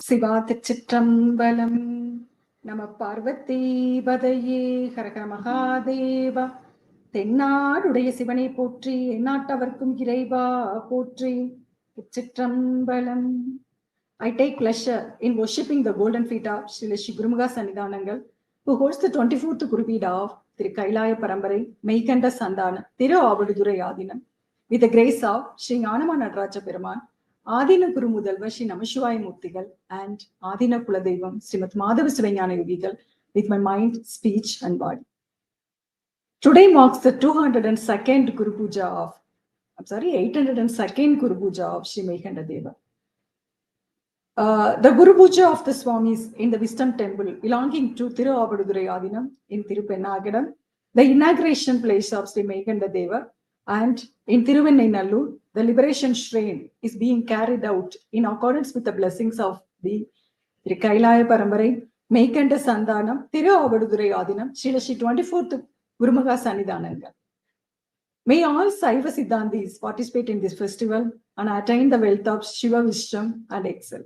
சிவாதி சிற்றம்பலம். நம பார்வதி பதையே ஹரஹர மகாதேவா. தென்னாடுடைய சிவனை போற்றி, எந்நாட்டவர்க்கும் இறைவா போற்றி. Chitrambalam. I take pleasure in worshipping the golden feet of Sri Guru Maha Sannidhanam, who holds the 24th Gurupeed of Thirukkayilaya Parambarai, Meykanda Santhaanam, Thiruaavaduthirai Aatheenam, with the grace of Sri Gnanama Nadaraja Perumaan, Aatheena Guru Mudalvar Sri Namashivaya Murthigal, and Aatheena Kuladevam Srimat Madhava Sivajnana Yogigal, with my mind, speech, and body. Today marks the 802nd Guru Puja of Sri Meykanda Deva. The Guru Puja of the Swamis in the Wisdom Temple belonging to Thiruaavaduthirai Aatheenam in Thirupennagadam, the inauguration place of Sri Meykanda Deva, and in Thiruvennainallur, the liberation shrine is being carried out in accordance with the blessings of the Thirukkayilaya Parambarai, Meykanda Santhaanam, Thiruaavaduthirai Aatheenam, Sri 24th Guru Maha Sannidhanam. May all Saiva Siddhandis participate in this festival and attain the wealth of Shiva wisdom and excel.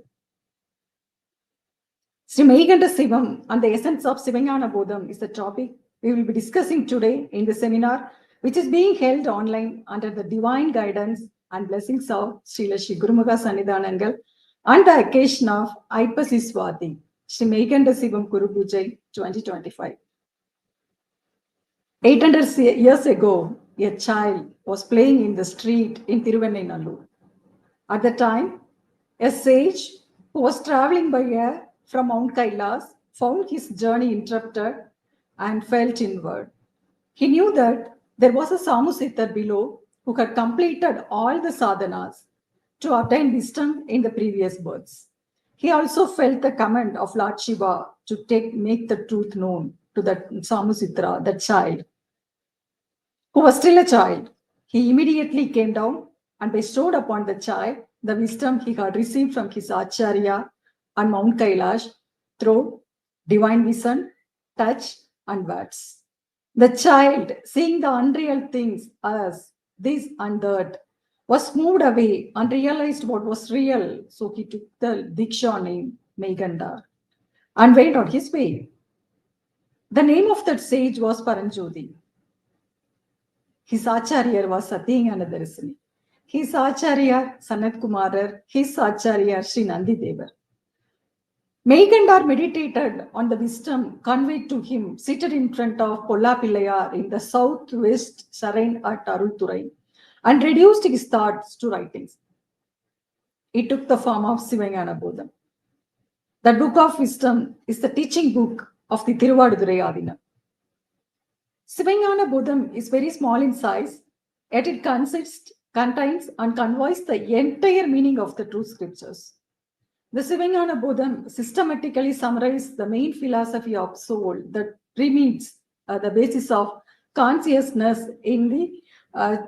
Sri Meikanda Sivam and the essence of Sivajnana Botham is the topic we will be discussing today in the seminar, which is being held online under the divine guidance and blessings of Sri Guru Maha Sannidhanam on the occasion of Aypasi Swathi, Sri Meikanda Sivam Gurupoojai 2025. 800 years ago, a child was playing in the street in Thiruvennainallur. At the time, a sage who was traveling by air from Mount Kailas found his journey interrupted and felt inward. He knew that there was a Samusithar below who had completed all the sadhanas to attain wisdom in the previous births. He also felt the command of Lord Shiva to make the truth known to that Samusithra, that child, who was still a child. He immediately came down and bestowed upon the child the wisdom he had received from his Acharya on Mount Kailash through divine vision, touch, and words. The child, seeing the unreal things as this and that, was moved away and realized what was real. So he took the Diksha name, Meykanda, and went on his way. The name of that sage was Paranjoti. His Acharya was Aatheenam. His Acharya Sanat Kumarar, his Acharya Sri Nandi Devar. Meykanda meditated on the wisdom conveyed to him seated in front of Pollapillayar in the southwest shrine at Arulthurai and reduced his thoughts to writings. It took the form of Sivajnana Botham. The book of wisdom is the teaching book of the Thiruaavaduthirai Aatheenam. Sivajnana Botham is very small in size, yet it contains and conveys the entire meaning of the true scriptures. The Sivajnana Botham systematically summarizes the main philosophy of soul that permeates the basis of consciousness in the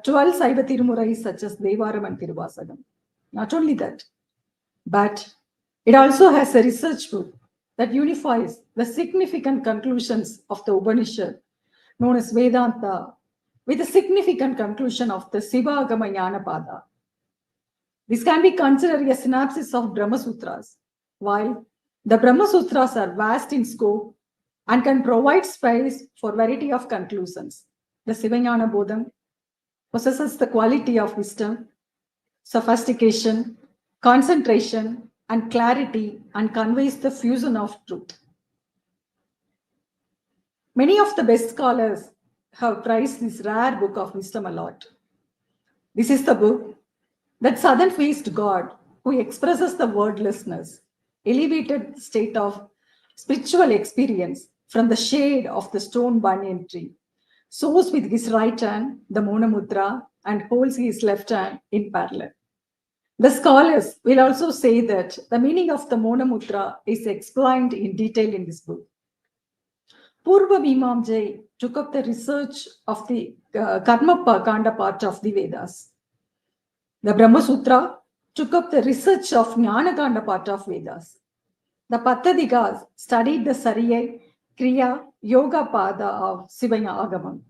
12 Saiva Tirumurais such as Devaram and Tiruvasagam. Not only that, but it also has a research book that unifies the significant conclusions of the Upanishad known as Vedanta with the significant conclusion of the Sivagama Jnanapada. This can be considered a synopsis of Brahma Sutras. While the Brahma Sutras are vast in scope and can provide space for variety of conclusions, the Sivajnana Botham possesses the quality of wisdom, sophistication, concentration, and clarity and conveys the fusion of truth. Many of the best scholars have prized this rare book of wisdom a lot. This is the book that southern-faced God who expresses the wordlessness, elevated state of spiritual experience from the shade of the stone banyan tree, sows with his right hand the Mona Mudra and holds his left hand in parallel. The scholars will also say that the meaning of the Mona Mudra is explained in detail in this book. Purva Mimamjai took up the research of the Karma Kanda part of the Vedas. The Brahma Sutra took up the research of Jnana Kanda part of Vedas. The Pattadikas studied the Sariyai, Kriya, Yoga Pada of Sivajnana Agamam.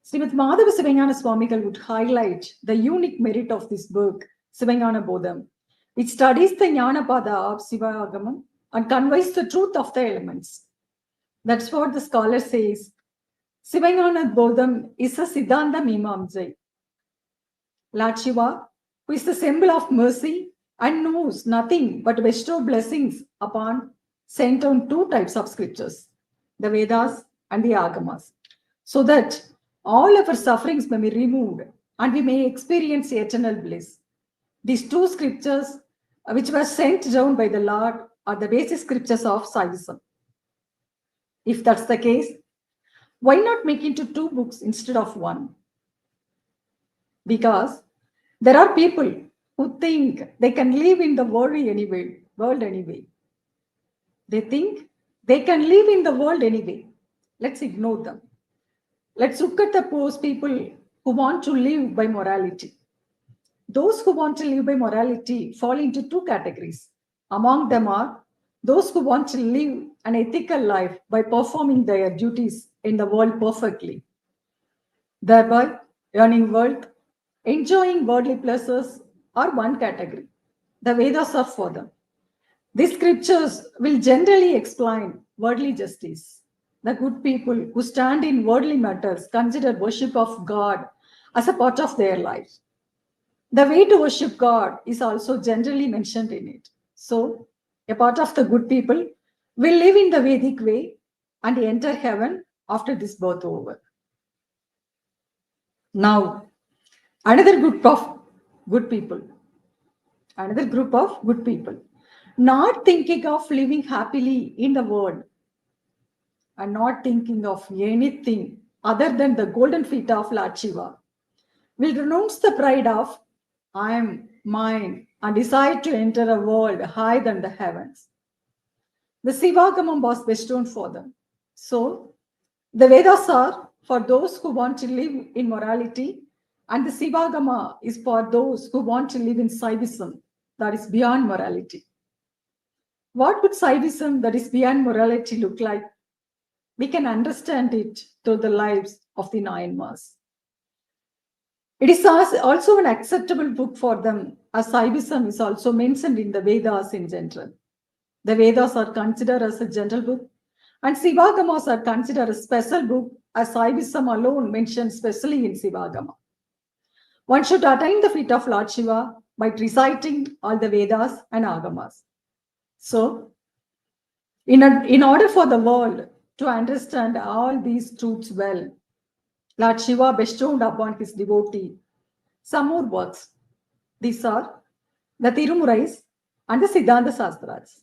Srimat Madhava Sivajnana Swamigal would highlight the unique merit of this book, Sivajnana Botham, It studies the Jnanapada of Sivagamam and conveys the truth of the elements. That's what the scholar says. Sivajnana Botham is a Siddhanda Mimamsai. Lord Shiva, who is the symbol of mercy and knows nothing but bestow blessings upon, sent on two types of scriptures, the Vedas and the Agamas, so that all of our sufferings may be removed and we may experience eternal bliss. These two scriptures, which were sent down by the Lord, are the basic scriptures of Saivism. If that's the case, why not make into two books instead of one? Because there are people who think they can live in the world anyway. They think they can live in the world anyway. Let's ignore them. Let's look at those people who want to live by morality. Those who want to live by morality fall into two categories. Among them are those who want to live an ethical life by performing their duties in the world perfectly, thereby earning wealth, enjoying worldly pleasures, are one category. The Vedas are for them. These scriptures will generally explain worldly justice. The good people who stand in worldly matters consider worship of God as a part of their lives. The way to worship God is also generally mentioned in it. So, a part of the good people will live in the Vedic way and enter heaven after this birth over. Now, another group of good people, not thinking of living happily in the world and not thinking of anything other than the golden feet of Lord Shiva, will renounce the pride of I am mine and decide to enter a world higher than the heavens. The Sivagamam was bestowed for them. So, the Vedas are for those who want to live in morality, and the Sivagama is for those who want to live in Saivism, that is beyond morality. What would Saivism, that is beyond morality, look like? We can understand it through the lives of the nine Mas. It is also an acceptable book for them, as Saivism is also mentioned in the Vedas in general. The Vedas are considered as a general book, and Sivagamas are considered a special book, as Saivism alone mentioned specially in Sivagama. One should attain the feet of Lord Shiva by reciting all the Vedas and Agamas. So, in order for the world to understand all these truths well, Lord Shiva bestowed upon his devotee some more works. These are the Tirumurais and the Siddhanda Sastras.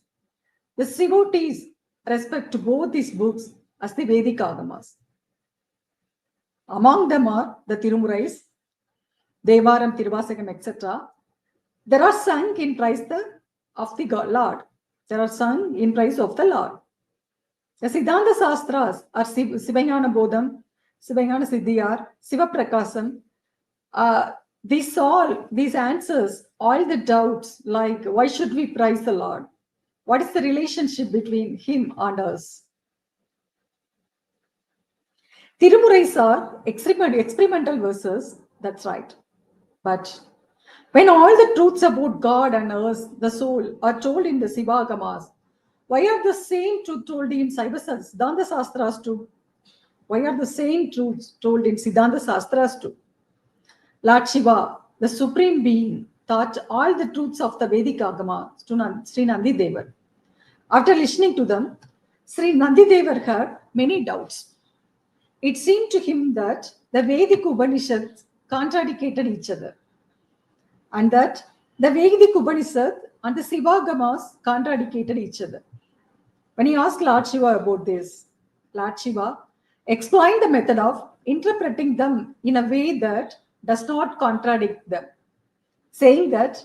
The devotees respect both these books as the Vedic Agamas. Among them are the Tirumurais, Devaram, Tiruvasakam, etc. They are sung in praise of the Lord. They are sung in praise of the Lord. The Siddhanta Sastras are Sivajnana Botham, Sivajnana Siddhiyar, Siva Prakasam. These answers all the doubts like why should we praise the Lord? What is the relationship between him and us? Tirumurais are experimental verses, that's right. But when all the truths about God and us, the soul, are told in the Sivagamas, why are the same truth told in Siddhanta Sastras too? Why are the same truths told in Siddhanta Sastras too? Lord Shiva, the Supreme Being, taught all the truths of the Vedic Agama to Sri Nandi Devar. After listening to them, Sri Nandi Devar had many doubts. It seemed to him that the Vedic Upanishads contradicted each other, and that the Vedic Upanishad and the Sivagamas contradicted each other. When he asked Lord Shiva about this, Lord Shiva explained the method of interpreting them in a way that does not contradict them, saying that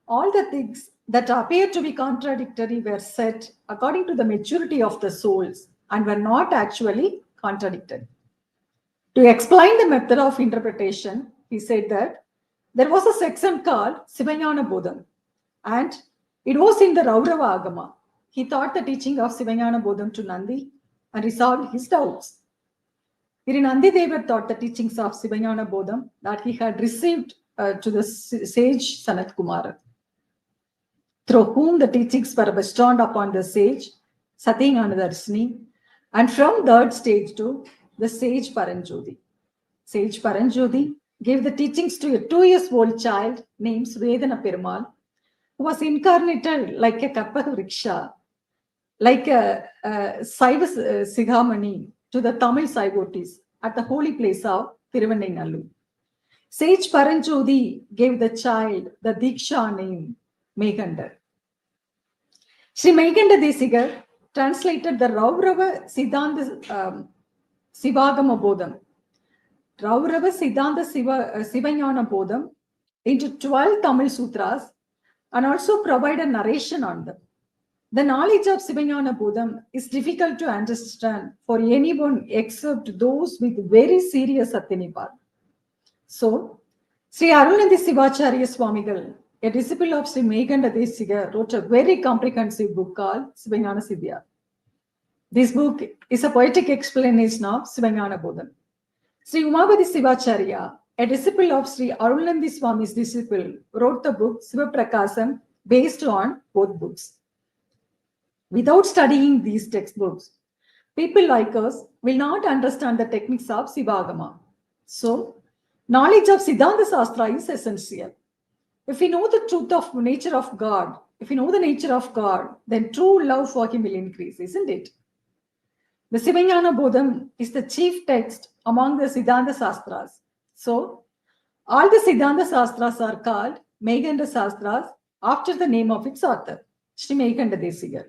all the things that appear to be contradictory were said according to the maturity of the souls and were not actually contradictory. To explain the method of interpretation, he said that there was a section called Sivajnana Botham, and it was in the Raurava Agama. He taught the teaching of Sivajnana Botham to Nandi and resolved his doubts. Here Nandi Deva taught the teachings of Sivajnana Botham that he had received to the sage Sanat Kumara. through whom the teachings were bestowed upon the sage Satyanadarshini, and from that stage to the sage Paranjodi. Sage Paranjodi gave the teachings to a 2-year-old child named Svedana Perumal, who was incarnated like a Kalpavriksha, like a Saiva Sigamani to the Tamil Saivotis at the holy place of Thiruvannamaluru. Sage Paranjodi gave the child the Diksha name Meykanda. Sri Meykanda Desigar translated the Raurava Siddhanda Sivagama Botham, Raurava Siddhanda Sivajnana Botham into 12 Tamil Sutras and also provided narration on them. The knowledge of Sivajnana Botham is difficult to understand for anyone except those with very serious Atthinipa. So, Sri Arunandi Sivacharya Swamigal, a disciple of Sri Meykanda Desigar, wrote a very comprehensive book called Sivajnana Siddhya. This book is a poetic explanation of Sivajnana Botham. Sri Umabharathy Sivacharya, a disciple of Sri Arunandi Swami's disciple, wrote the book Sivaprakasam based on both books. Without studying these textbooks, people like us will not understand the techniques of Sivagama. So, knowledge of Siddhanta Shastra is essential. If we know the truth of nature of God, if we know the nature of God, then true love for Him will increase, isn't it? The Sivajnana Botham is the chief text among the Siddhanta Shastras. So, all the Siddhanta Shastras are called Meykanda Shastras after the name of its author, Sri Meykanda Desigar.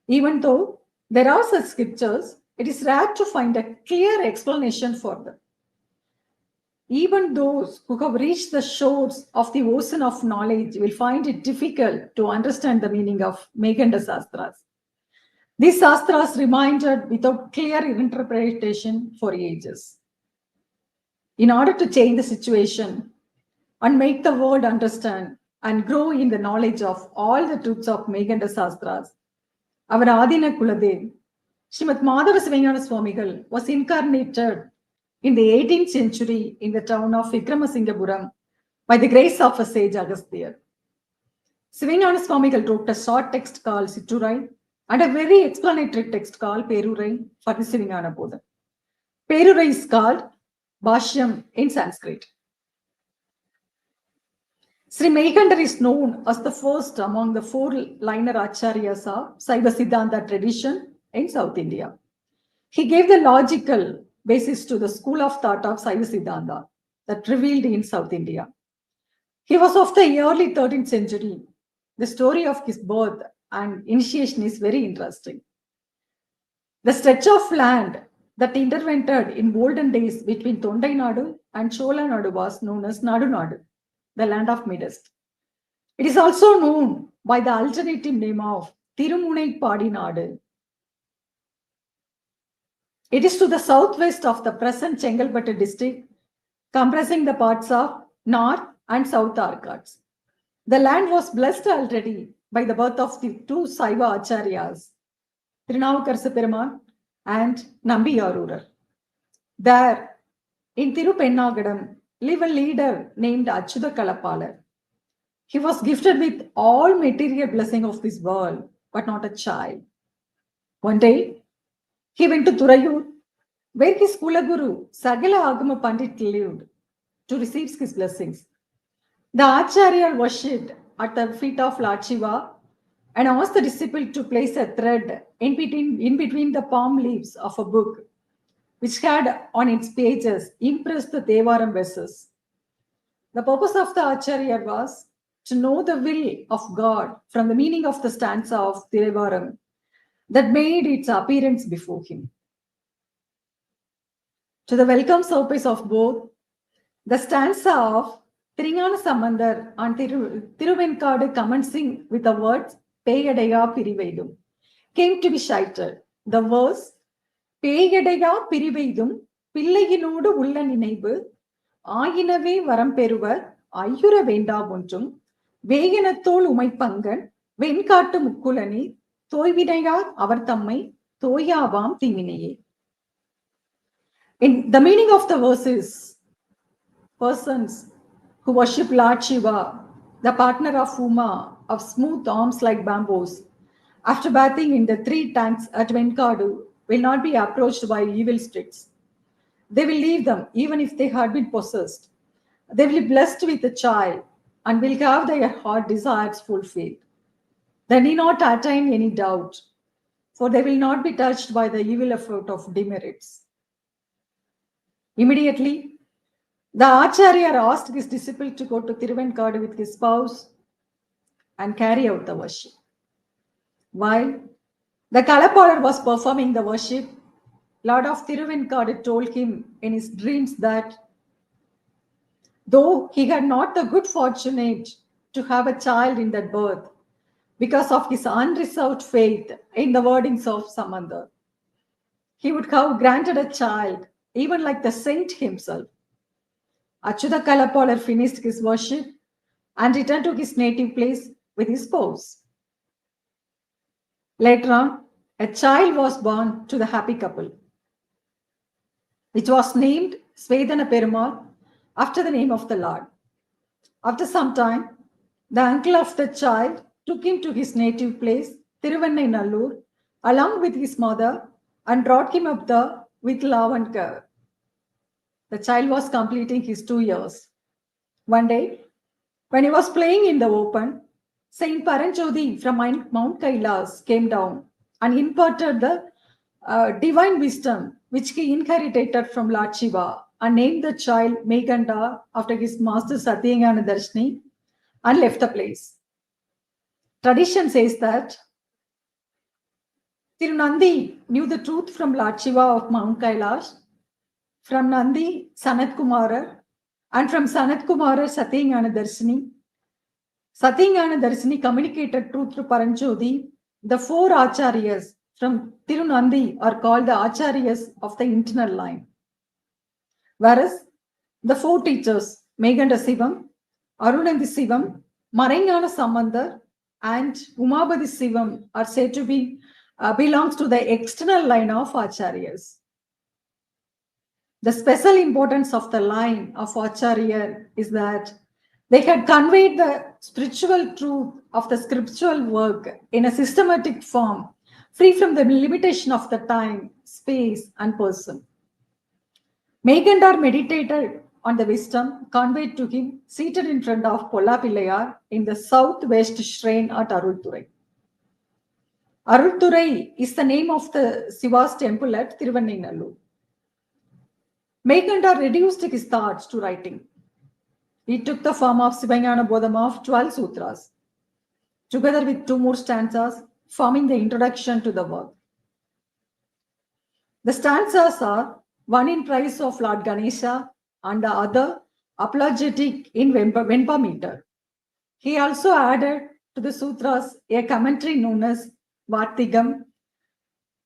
Even though there are such scriptures, it is rare to find a clear explanation for them. Even those who have reached the shores of the ocean of knowledge will find it difficult to understand the meaning of Meykanda Shastras. These Shastras remained without clear interpretation for ages. In order to change the situation and make the world understand and grow in the knowledge of all the truths of Meykanda Shastras, our Aatheena Kuladev, Srimad Madhava Sivajnana Swamigal, was incarnated in the 18th century in the town of Vikramasinghapuram by the grace of a sage Agasthyar. Sivajnana Swamigal wrote a short text called Sitturai and a very explanatory text called Perurai for the Sivajnana Botham. Perurai is called Bhashyam in Sanskrit. Sri Meykanda is known as the first among the 4-liner acharyas of Saiva Siddhanta tradition in South India. He gave the logical basis to the school of thought of Saiva Siddhanta that revealed in South India. He was of the early 13th century. The story of his birth and initiation is very interesting. The stretch of land that intervened in olden days between Tondai Nadu and Chola Nadu was known as Nadu Nadu, the land of Midwest. It is also known by the alternative name of Thirumunai-Padi Nadu. It is to the southwest of the present Chengalpattu district, comprising the parts of North and South Arcats. The land was blessed already by the birth of the 2 Saiva Acharyas, Thirunavukarasa Perumal and Nambiyaroorar. There, in Thirupennagadam, lived a leader named Achyuta Kalapalar. He was gifted with all material blessing of this world, but not a child. One day, he went to Thurayur, where his Kulaguru, Sagala Agama Pandit, lived, to receive his blessings. The Acharya worshipped at the feet of Lord Shiva and asked the disciple to place a thread in between the palm leaves of a book, which had on its pages impressed the Devaram verses. The purpose of the Acharya was to know the will of God from the meaning of the stanza of Devaram that made its appearance before him. To the welcome surface of both, the stanza of Thiringana Samandar and Thiruvenkadu commencing with the words Peyadaya Piriveidum came to be cited. The verse Peyadaya Piriveidum Pillayinodu Ulla Ninaivu Ayinave Varam Peruvar Ayura Venda Buntum Veganatol Umaipangan Venkatu Mukulani Toividaya Avartamai Toyavam Timinaye. In the meaning of the verse is persons who worship Lord Shiva, the partner of Uma, of smooth arms like bamboos, after bathing in the 3 tanks at Meykanda, will not be approached by evil spirits. They will leave them even if they had been possessed. They will be blessed with a child and will have their heart desires fulfilled. They need not attain any doubt, for they will not be touched by the evil effort of demerits. Immediately, the Acharya asked his disciple to go to Thiruvenkadu with his spouse and carry out the worship. While the Kalapalar was performing the worship, Lord of Thiruvenkadu told him in his dreams that though he had not the good fortunate to have a child in that birth, because of his unreserved faith in the wordings of Samantha, he would have granted a child, even like the saint himself. Achyuta Kalapalar finished his worship and returned to his native place with his spouse. Later on, a child was born to the happy couple, which was named Svedana Perumal after the name of the Lord. After some time, the uncle of the child took him to his native place, Thiruvannainallur, along with his mother and brought him up there with love and care. The child was completing his 2 years. One day, when he was playing in the open, Saint Paranjodi from Mount Kailas came down and imparted the divine wisdom which he inherited from Lord Shiva and named the child Meykanda after his master Satyengana Darshini and left the place. Tradition says that Tirunandi knew the truth from Lord Shiva of Mount Kailash, from Nandi Sanat Kumara, and from Sanat Kumara Satyengana Darshini. Satyengana Darshini communicated truth to Paranjodi. The 4 Acharyas from Tirunandi are called the Acharyas of the internal line. Whereas the 4 teachers, Meikanda Sivam, Arunandi Sivam, Maraingana Sambandar, and Umabharathy Sivam are said to be belongs to the external line of Acharyas. The special importance of the line of Acharya is that they had conveyed the spiritual truth of the scriptural work in a systematic form, free from the limitation of the time, space, and person. Meykanda meditated on the wisdom conveyed to him seated in front of Polapillayar in the southwest shrine at Arulthurai. Arulthurai is the name of the Shiva's temple at Thiruvannainallur. Meykanda reduced his thoughts to writing. He took the form of Sivajnana Botham of 12 sutras, together with 2 more stanzas, forming the introduction to the work. The stanzas are one in praise of Lord Ganesha and the other apologetic in Venpa meter. He also added to the sutras a commentary known as Vartigam,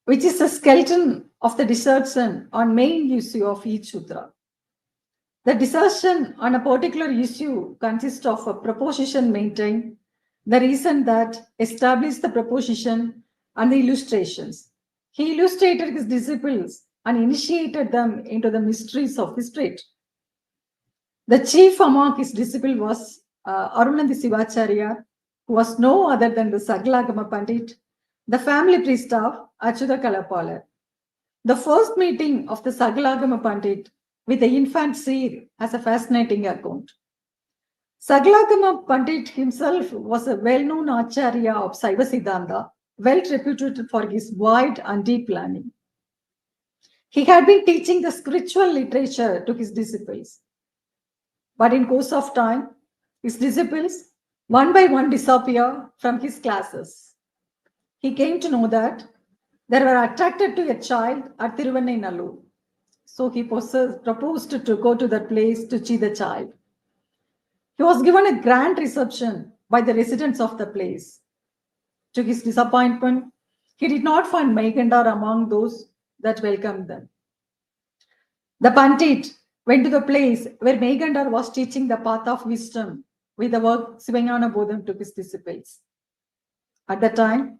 which is a skeleton of the dissertation on main issue of each sutra. The dissertation on a particular issue consists of a proposition maintained, the reason that established the proposition, and the illustrations. He illustrated his disciples and initiated them into the mysteries of the spirit. The chief among his disciples was Arunandi Sivacharya, who was no other than the Saglagama Pandit, the family priest of Achyuta Kalapalar. The first meeting of the Saglagama Pandit with the infant seer has a fascinating account. Saglagama Pandit himself was a well-known Acharya of Saiva Siddhanda, well reputed for his wide and deep learning. He had been teaching the spiritual literature to his disciples. But in course of time, his disciples one by one disappear from his classes. He came to know that they were attracted to a child at Thiruvannainallur. So he proposed to go to that place to see the child. He was given a grand reception by the residents of the place. To his disappointment, he did not find Meykanda among those that welcomed them. The Pandit went to the place where Meykanda was teaching the path of wisdom with the work Sivajnana Botham to his disciples. At the time,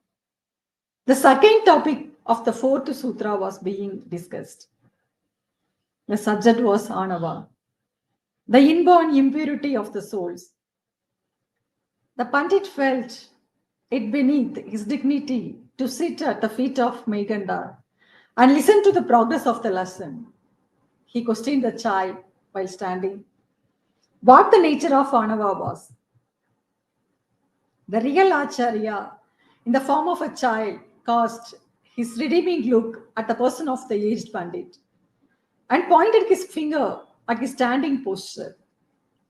the second topic of the 4th sutra was being discussed. The subject was Anava, the inborn impurity of the souls. The Pandit felt it beneath his dignity to sit at the feet of Meykanda and listen to the progress of the lesson. He questioned the child while standing what the nature of Anava was. The real Acharya, in the form of a child, cast his redeeming look at the person of the aged Pandit and pointed his finger at his standing posture.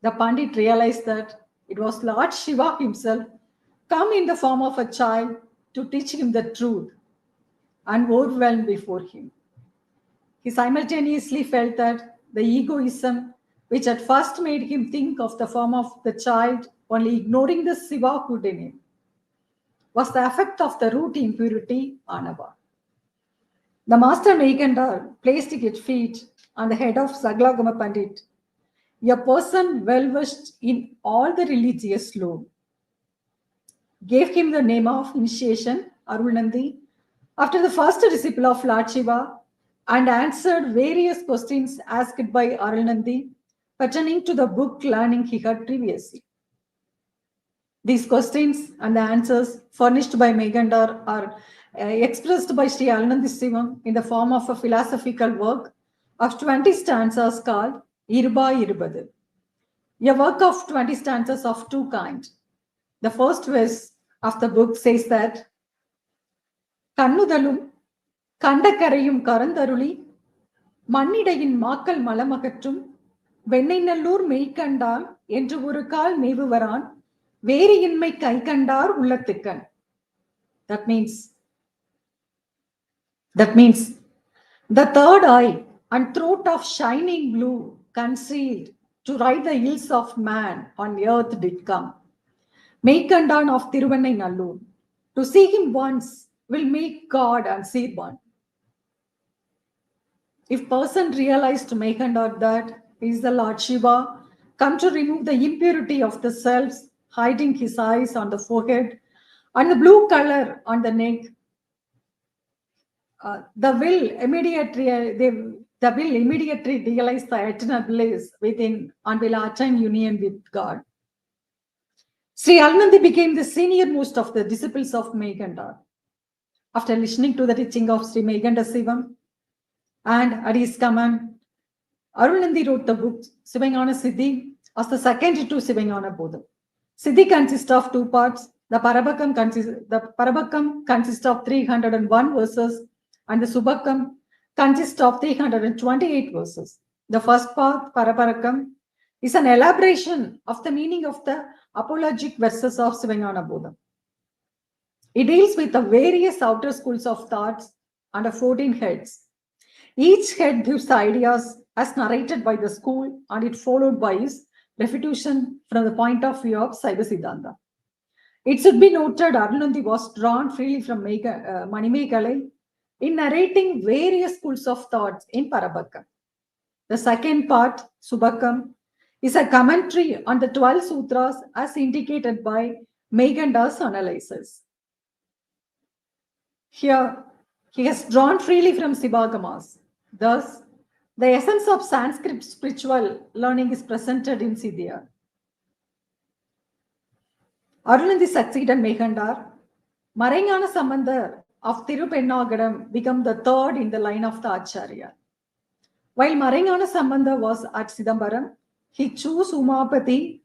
The Pandit realized that it was Lord Shiva himself come in the form of a child to teach him the truth and overwhelmed before him. He simultaneously felt that the egoism which at first made him think of the form of the child, only ignoring the Sivahood in him, was the effect of the root impurity, Anava. The master Meykanda placed his feet on the head of Saglagama Pandit, a person well versed in all the religious lore, gave him the name of initiation, Arulnandi, after the first disciple of Lord Shiva, and answered various questions asked by Arulnandi pertaining to the book learning he had previously. These questions and the answers furnished by Meykanda are expressed by Sri Arulnandi Sivam in the form of a philosophical work of 20 stanzas called Irba Irubadu, a work of 20 stanzas of two kinds. The first verse of the book says that Kannudalum Kandakareயும் கரந்தருளி மண்ணிடையின் மாக்கள் மலமகற்றும் வெண்ணெய்நல்லூர் மெய்கண்டான் என்று ஒரு கால் மேவுவரான் வேறு இன்மை கை கண்டார் உள்ளத்துக்கண். That means the third eye and throat of shining blue concealed to right the ills of man on earth did come. Meykandan of Thiruvannainallur, to see him once will make God and see one. If person realized to Meykanda that he is the Lord Shiva, come to remove the impurity of the selves, hiding his eyes on the forehead and the blue color on the neck, the will immediately realize the eternal bliss within and will attain union with God. Sri Arulnandi became the senior most of the disciples of Meykanda. After listening to the teaching of Sri Meikanda Sivam, and at his command, Arulnandi wrote the book Sivajnana Siddhi as the second to Sivajnana Botham. Siddhi consists of two parts. The Parabhakam consists of 301 verses, and the Subhakam consists of 328 verses. The first part, Parabhakam, is an elaboration of the meaning of the apologetic verses of Sivajnana Botham. It deals with the various outer schools of thoughts under 14 heads. Each head gives the ideas as narrated by the school, and it followed by his refutation from the point of view of Saiva Siddhanda. It should be noted Arulnandi was drawn freely from Manimekalai in narrating various schools of thoughts in Parabhakam. The second part, Subhakam, is a commentary on the 12 sutras as indicated by Meykanda's analysis. Here, he has drawn freely from Sivagamas. Thus, the essence of Sanskrit spiritual learning is presented in Siddhya. Arulnandi succeeded Meykanda. Maraingana Sambandar of Thirupennagadam became the third in the line of the Acharya. While Maraingana Sambandar was at Sidambaram, he chose Umabharathy,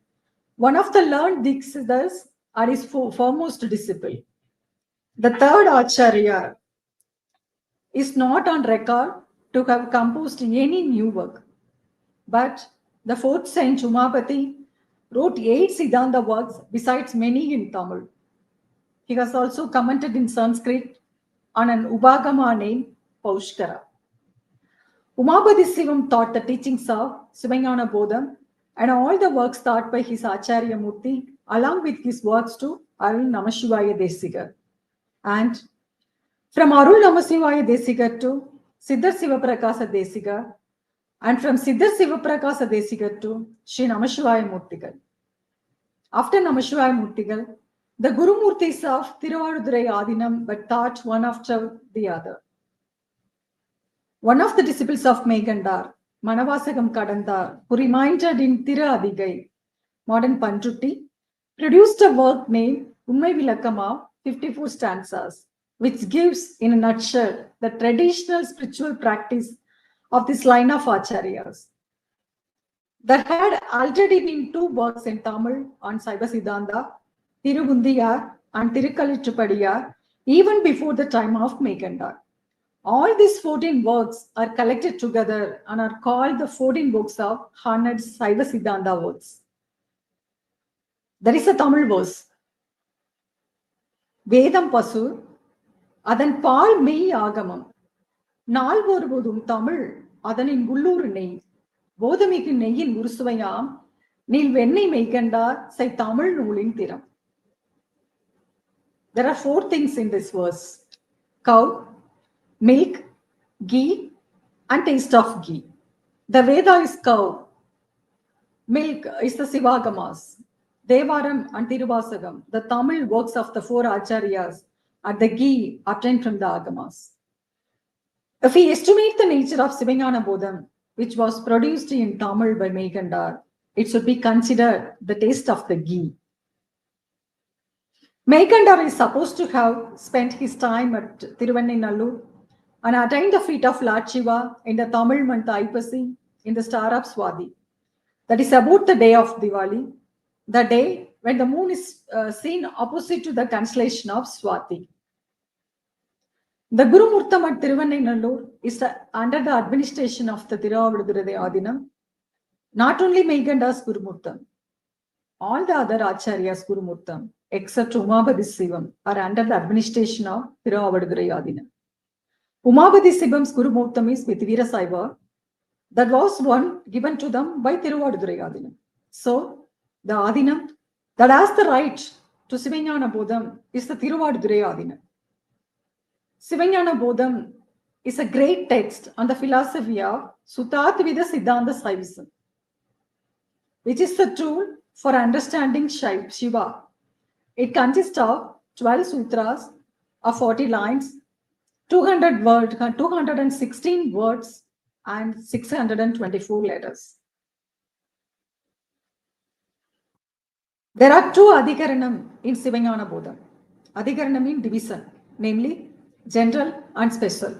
one of the learned Dikshitars, as his foremost disciple. The third Acharya is not on record to have composed any new work, but the fourth saint Umabharathy wrote 8 Siddhanda works besides many in Tamil. He has also commented in Sanskrit on an Ubagama named Paushkara. Umabharathy Sivam taught the teachings of Sivajnana Botham and all the works taught by his Acharya Murthy, along with his works to Arul Namashivaya Desigar. And from Arul Namashivaya Desigar to Siddhar Sivaprakasa Desigar, and from Siddhar Sivaprakasa Desigar to Sri Namashivaya Murtigal. After Namashivaya Murtigal, the Guru Murtis of Thiruaavaduthirai Aatheenam were taught one after the other. One of the disciples of Meykanda, Manavasagam Kadandar, who reminded in Thiruadigai, modern Panjutti, produced a work named Umabharathy 54 stanzas, which gives in a nutshell the traditional spiritual practice of this line of acharyas. There had already been two works in Tamil on Saiva Siddhanda, Thiruundiyar and Thirukkayilaya, even before the time of Meykanda. All these 14 works are collected together and are called the 14 books of Honored Saiva Siddhanda works. There is a Tamil verse. வேதம் பசு அதன் பால் மெய் ஆகமம் நாள் ஒருபோதும் தமிழ் அதனின் உள்ளூர் நெய் போதமிகு நெய்யின் உருசுவையாம் நீல் வெண்ணெய் மெய்கண்டார் சை தமிழ் நூலின் திறம். There are 4 things in this verse: cow, milk, ghee, and taste of ghee. The Veda is cow. Milk is the Sivagamas. Devaram and Tiruvasagam, the Tamil works of the 4 acharyas, are the ghee obtained from the Agamas. If we estimate the nature of Sivajnana Botham, which was produced in Tamil by Meykanda, it should be considered the taste of the ghee. Meykanda is supposed to have spent his time at Thiruvannainallur and attained the feet of Lord Shiva in the Tamil month Aypasi in the star of Swathi. That is about the day of Diwali, the day when the moon is seen opposite to the constellation of Swathi. The Guru Murtam at Thiruvannainallur is under the administration of the Thiruaavaduthirai Aatheenam. Not only Meikanda's Guru Murtam, all the other acharyas Guru Murtam except Umabharathy Sivam are under the administration of Thiruaavaduthirai Aatheenam. Umabharathy Sivam's Guru Murtam is with Veera Saiva. That was one given to them by Thiruaavaduthirai Aatheenam. So, the Aatheenam that has the right to Sivajnana Botham is the Thiruaavaduthirai Aatheenam. Sivajnana Botham is a great text on the philosophy of Suthatvida Siddhanda Saivism, which is the tool for understanding Shiva. It consists of 12 sutras of 40 lines, 216 words, and 624 letters. There are 2 Adhikaranam in Sivajnana Botham. Adhikaranam means division, namely general and special.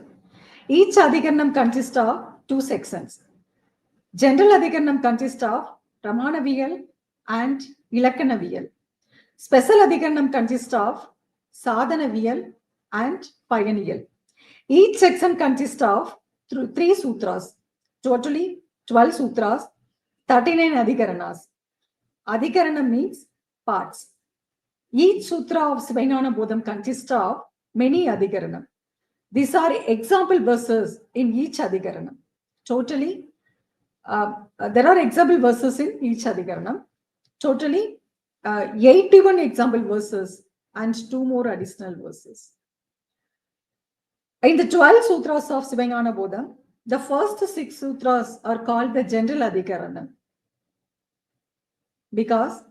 Each Adhikaranam consists of 2 sections. General Adhikaranam consists of Pramanaviyal and Ilakkanaviyal. Special Adhikaranam consists of Sadhanaviyal and Payaniyal. Each section consists of 3 sutras, totally 12 sutras, 39 Adhikaranas. Adhikaranam means parts. Each sutra of Sivajnana Botham consists of many Adhikaranam. These are example verses in each Adhikaranam. Totally, there are example verses in each Adhikaranam. Totally, 81 example verses and 2 more additional verses. In the 12 sutras of Sivajnana Botham, the first 6 sutras are called the general Adhikaranam because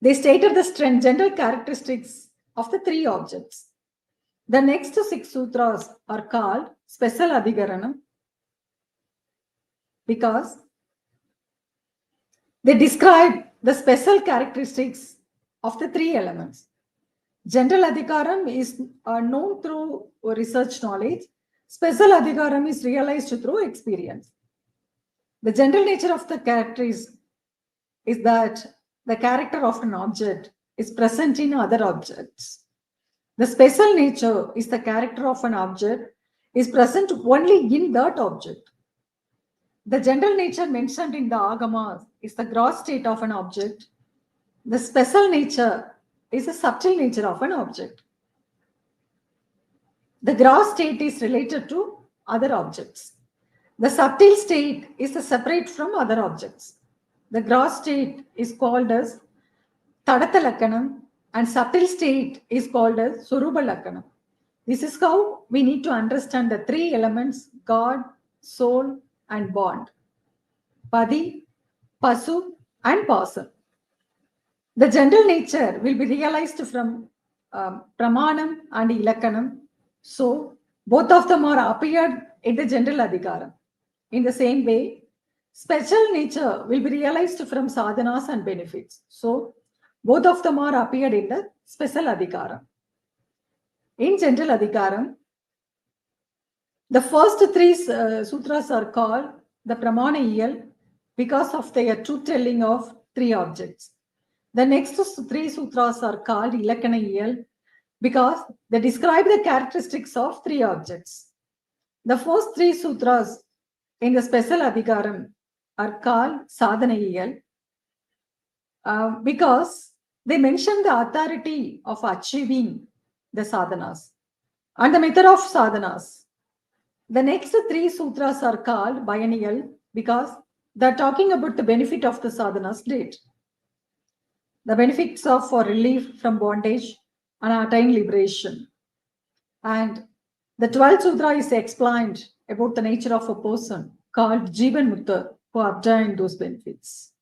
they stated the general characteristics of the 3 objects. The next 6 sutras are called special Adhikaranam because they describe the special characteristics of the 3 elements. General Adhikaram is known through research knowledge. Special Adhikaram is realized through experience. The general nature of the character is that the character of an object is present in other objects. The special nature is the character of an object is present only in that object. The general nature mentioned in the Agamas is the gross state of an object. The special nature is the subtle nature of an object. The gross state is related to other objects. The subtle state is separate from other objects. The gross state is called as Tadatha Lakkanam and subtle state is called as Surupa Lakkanam. This is how we need to understand the 3 elements: God, soul, and bond. Padi, Pasu, and Pasam. The general nature will be realized from Pramanam and Ilakkanam. So, both of them are appeared in the general Adhikaram. In the same way, special nature will be realized from sadhanas and benefits. So, Both of them are appeared in the special adhikaram. In general adhikaram, the first three sutras are called the Pramana because of their truth telling of three objects. The next three sutras are called Ilakkana because they describe the characteristics of three objects. The first three sutras in the special adhikaram are called Sadhana because they mention the authority of achieving the sadhanas and the method of sadhanas. The next three sutras are called biennial because they're talking about the benefit of the sadhana state, the benefits of for relief from bondage and attain liberation. And the 12th sutra is explained about the nature of a person called Jivan Mutta who obtained those benefits.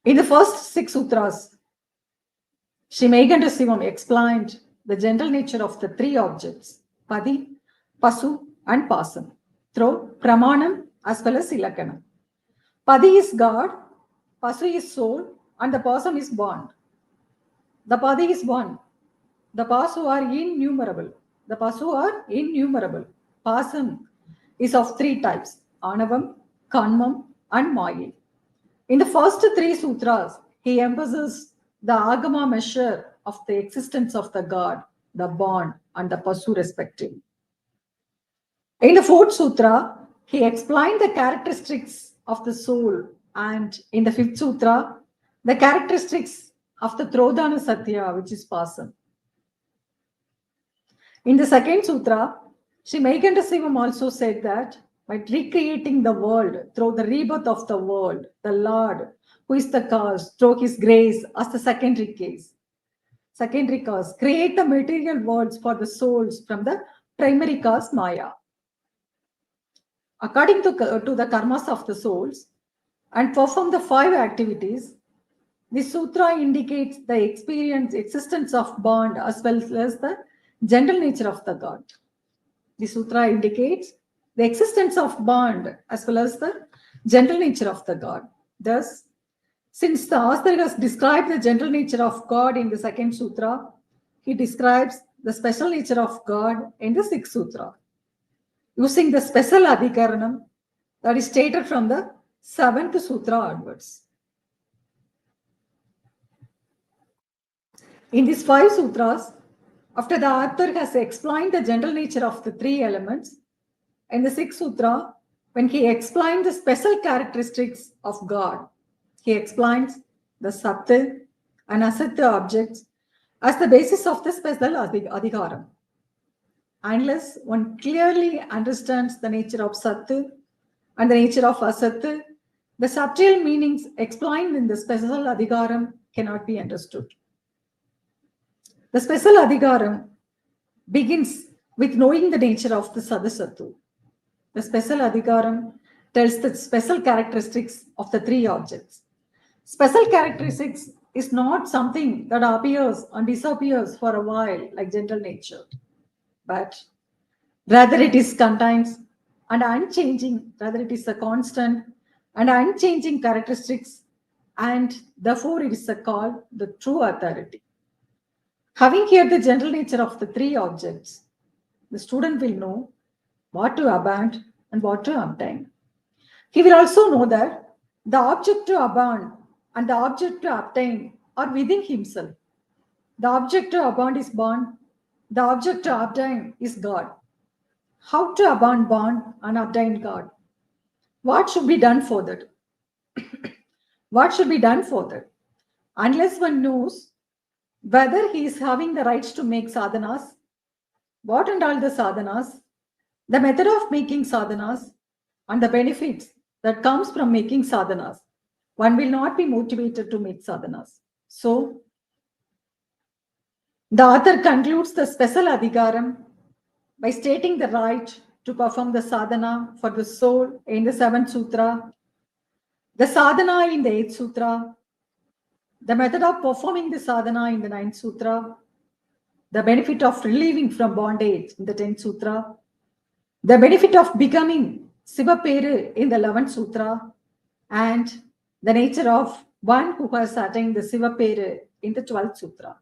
In the first 6 sutras, Sri Meikanda Sivam explained the general nature of the three objects, Padi, Pasu, and Pasam, through Pramanam as well as Ilakkana. Padi is God, Pasu is soul, and the Pasam is bond. The Padi is one. The Pasu are innumerable. Pasam is of three types, Anavam, Kanmam, and Maya. In the first three sutras, he emphasizes the Agama measure of the existence of the God, the bond, and the Pasu respectively. In the fourth sutra, he explained the characteristics of the soul, and in the fifth sutra, the characteristics of the Trodhana Satya, which is Pasam. In the second sutra, Sri Meikanda Sivam also said that by recreating the world through the rebirth of the world, the Lord, who is the cause, through his grace as the secondary cause, create the material worlds for the souls from the primary cause Maya. According to the karmas of the souls and perform the 5 activities, the sutra indicates the existence of bond as well as the general nature of the God. The sutra indicates the existence of bond as well as the general nature of the God. Thus, since the author has described the general nature of God in the second sutra, he describes the special nature of God in the sixth sutra, using the special adhikaranam that is stated from the 7th sutra onwards. In these 5 sutras, after the author has explained the general nature of the 3 elements, in the 6th sutra, when he explained the special characteristics of God, he explains the Sattva and Asattva objects as the basis of the special adhikaram. Unless one clearly understands the nature of Sattva and the nature of Asattva, the subtle meanings explained in the special adhikaram cannot be understood. The special adhikaram begins with knowing the nature of the Sadasattu. The special adhikaram tells the special characteristics of the 3 objects. Special characteristics is not something that appears and disappears for a while like general nature, but rather it is contains and unchanging, rather it is a constant and unchanging characteristics, and therefore it is called the true authority. Having here the general nature of the 3 objects, the student will know what to abandon and what to obtain. He will also know that the object to abandon and the object to obtain are within himself. The object to abandon is bond, the object to obtain is God. How to abandon bond and obtain God? What should be done for that? What should be done for that? Unless one knows whether he is having the rights to make sadhanas, what and all the sadhanas, the method of making sadhanas, and the benefits that comes from making sadhanas, one will not be motivated to make sadhanas. So, the author concludes the special adhikaram by stating the right to perform the sadhana for the soul in the 7th sutra, the sadhana in the 8th sutra, the method of performing the sadhana in the 9th sutra, the benefit of relieving from bondage in the 10th sutra, the benefit of becoming Sivaperu in the 11th sutra, and the nature of one who has attained the Sivaperu in the 12th Sutra.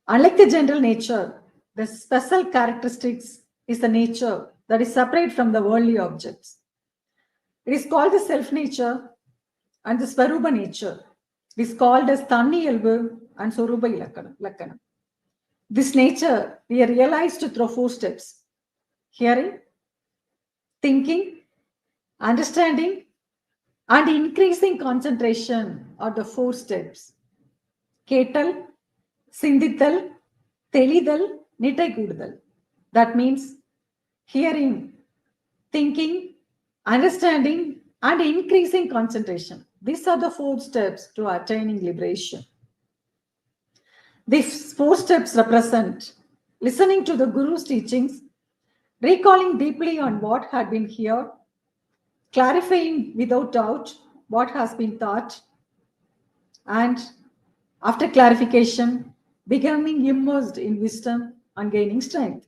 Unlike the general nature, the special characteristics is the nature that is separate from the worldly objects. It is called the self-nature and the Svarupa nature. It is called as Thanniyalvu and Sorupa Lakkanam. This nature we are realized through 4 steps: hearing, thinking, understanding, and increasing concentration are the 4 steps. Ketal, Sindithal, Telidal, Nittai Kudal. That means hearing, thinking, understanding, and increasing concentration. These are the 4 steps to attaining liberation. These 4 steps represent listening to the Guru's teachings, recalling deeply on what had been heard, clarifying without doubt what has been taught, and after clarification, becoming immersed in wisdom and gaining strength.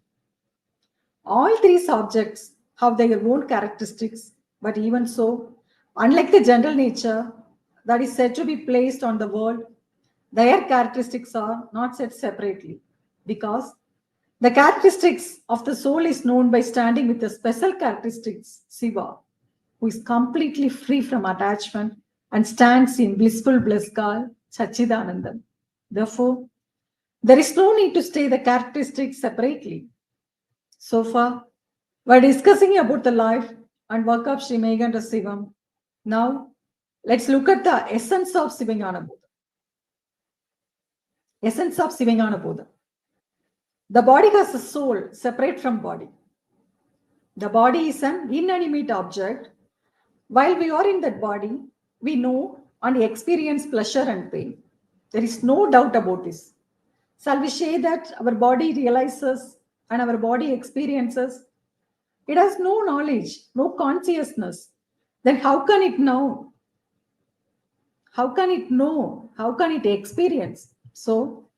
All 3 subjects have their own characteristics, but even so, unlike the general nature that is said to be placed on the world, their characteristics are not set separately, because the characteristics of the soul is known by standing with the special characteristics, Siva, who is completely free from attachment and stands in blissful bliss called Satchidanandam. Therefore, there is no need to state the characteristics separately. So far, we are discussing about the life and work of Sri Meikanda Sivam. Now, let's look at the essence of Sivajnana Bodha. Essence of Sivajnana Bodha. The body has a soul separate from body. The body is an inanimate object. While we are in that body, we know and experience pleasure and pain. There is no doubt about this. Shall we say that our body realizes and our body experiences? It has no knowledge, no consciousness. Then how can it know? How can it know? How can it experience? So,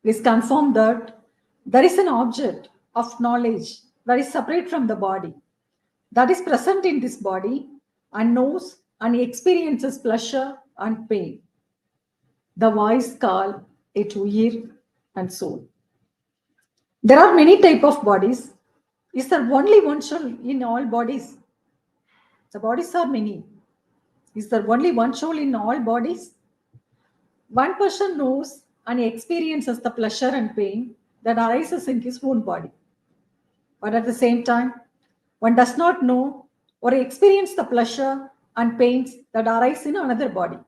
it is confirmed that there is an object of knowledge that is separate from the body, that is present in this body and knows and experiences pleasure and pain. The wise call it Uyir and soul. There are many types of bodies. Is there only one soul in all bodies? The bodies are many. Is there only one soul in all bodies? One person knows and experiences the pleasure and pain that arises in his own body. But at the same time, one does not know or experience the pleasure and pains that arise in another body.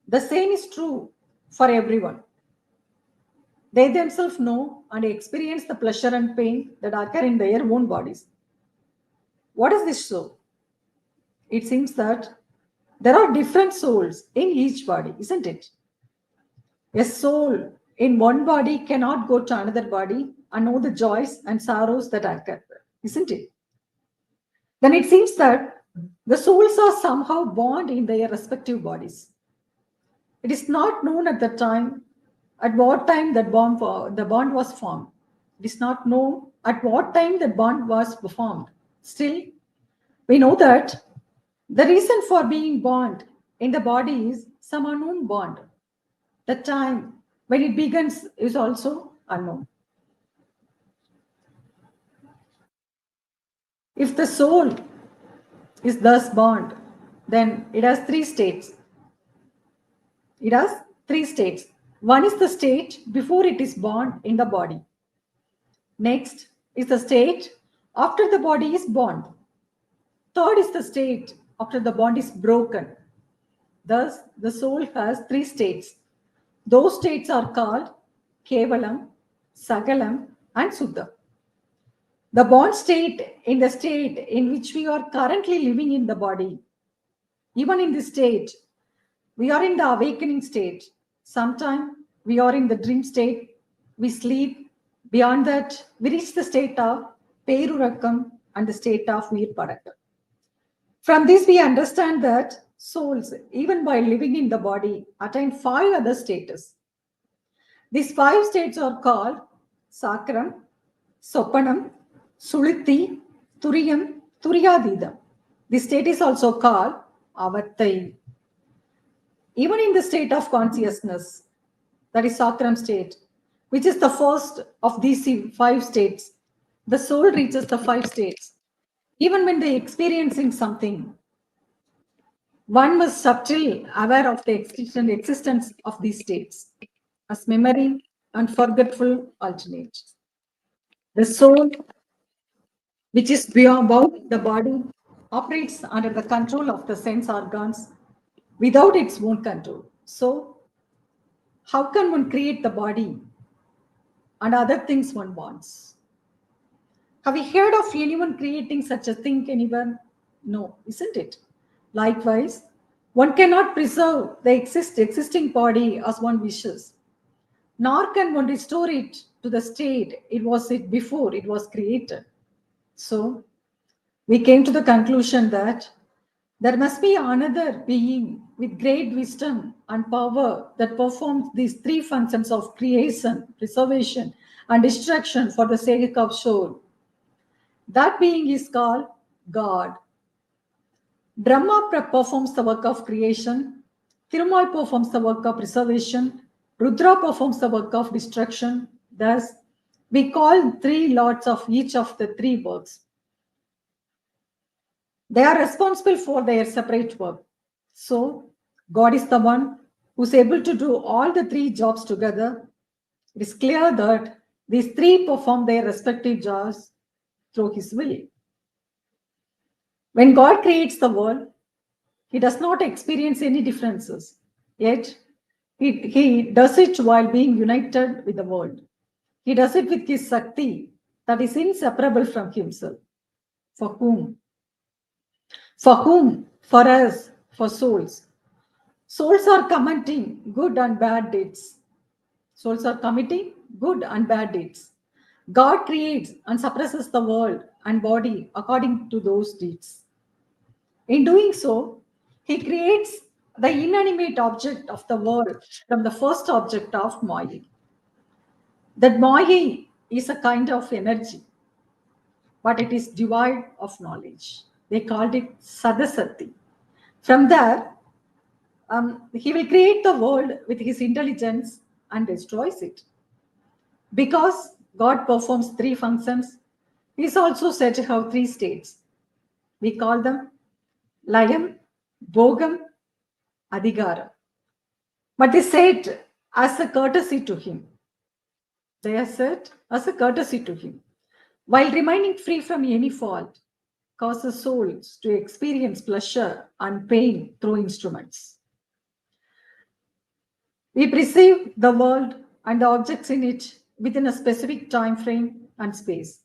The same is true for everyone. They themselves know and experience the pleasure and pain that occur in their own bodies. What is this so? It seems that there are different souls in each body, isn't it? A soul in one body cannot go to another body and know the joys and sorrows that occur, isn't it? Then it seems that the souls are somehow bound in their respective bodies. It is not known at the time at what time the bond was formed. It is not known at what time the bond was formed. Still, we know that the reason for being bound in the body is some unknown bond. The time when it begins is also unknown. If the soul is thus bound, then it has 3 states. It has 3 states. One is the state before it is born in the body. Next is the state after the body is born. Third is the state after the bond is broken. Thus, the soul has 3 states. Those states are called Kevalam, Sagalam, and Suddha. The born state in the state in which we are currently living in the body. Even in this state, we are in the awakening state. Sometimes we are in the dream state. We sleep. Beyond that, we reach the state of Perurakam and the state of Virpadakam. From this, we understand that souls, even by living in the body, attain 5 other status. These 5 states are called Sakram, Sopanam, Sulithi, Turiyam, Turiyadidam. This state is also called Avathai. Even in the state of consciousness, that is Sakram state, which is the first of these five states, the soul reaches the five states. Even when they experiencing something, one was subtly aware of the existence of these states as memory and forgetful alternate. The soul, which is beyond the body, operates under the control of the sense organs without its own control. So, how can one create the body and other things one wants? Have you heard of anyone creating such a thing anywhere? No, isn't it? Likewise, one cannot preserve the existing body as one wishes, nor can one restore it to the state it was before it was created. So, we came to the conclusion that there must be another being with great wisdom and power that performs these three functions of creation, preservation, and destruction for the sake of soul. That being is called God. Brahma performs the work of creation, Thirumal performs the work of preservation, Rudra performs the work of destruction. Thus, we call three lords of each of the three works. They are responsible for their separate work. So, God is the one who's able to do all the three jobs together. It is clear that these three perform their respective jobs through His will. When God creates the world, He does not experience any differences. Yet, he does it while being united with the world. He does it with His Shakti that is inseparable from Himself. For whom? For whom? For us, for souls. Souls are committing good and bad deeds. Souls are committing good and bad deeds. God creates and suppresses the world and body according to those deeds. In doing so, He creates the inanimate object of the world from the first object of Maya. That Maya is a kind of energy, but it is devoid of knowledge. They called it Sadasati. From there, He will create the world with His intelligence and destroys it. Because God performs three functions, He is also said to have three states. We call them Layam, Bhogam, Adhikara. But they say it as a courtesy to Him. They are said as a courtesy to Him. While remaining free from any fault, causes souls to experience pleasure and pain through instruments. We perceive the world and the objects in it within a specific time frame and space.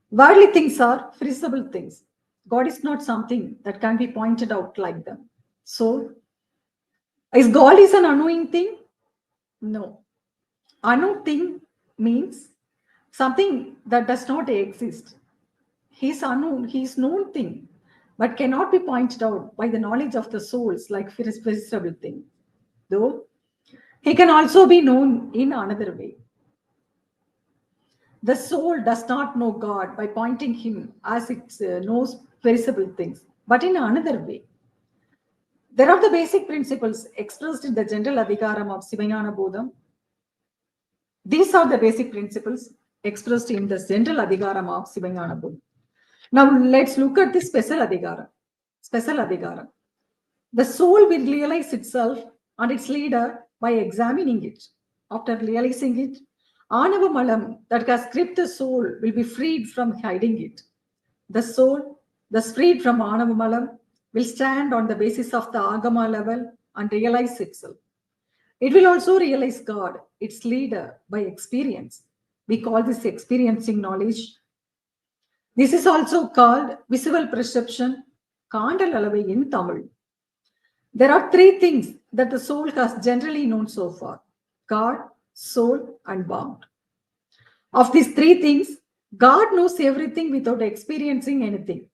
Worldly things are feasible things. God is not something that can be pointed out like them. So, is God is an unknowing thing? No. Unknown thing means something that does not exist. He is unknown, he is known thing, but cannot be pointed out by the knowledge of the souls like feasible thing. Though he can also be known in another way. The soul does not know God by pointing Him as it knows perishable things, but in another way. There are the basic principles expressed in the general Adhikaram of Sivajnana Botham. These are the basic principles expressed in the general Adhikaram of Sivajnana Botham. Now let's look at the special Adhikaram. Special Adhikaram. The soul will realize itself and its leader by examining it. After realizing it, Anava Malam that has gripped the soul will be freed from hiding it. The soul, thus freed from Anava Malam, will stand on the basis of the Agama level and realize itself. It will also realize God, its leader, by experience. We call this experiencing knowledge. This is also called visual perception, Kandal Alavai in Tamil. There are three things that the soul has generally known so far: God, soul, and bond. Of these three things, God knows everything without experiencing anything.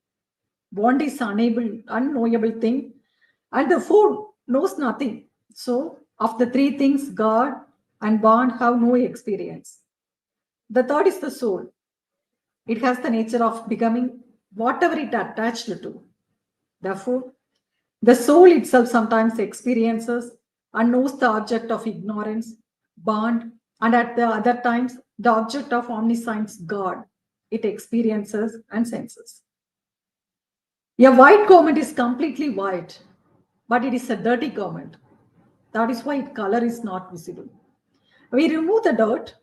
Bond is unknowable thing, and the four knows nothing. So, of the three things, God and bond have no experience. The third is the soul. It has the nature of becoming whatever it attached to. Therefore, the soul itself sometimes experiences and knows the object of ignorance, bond, and at the other times, the object of omniscience, God, it experiences and senses. A white garment is completely white, but it is a dirty garment. That is why its color is not visible. We remove the dirt.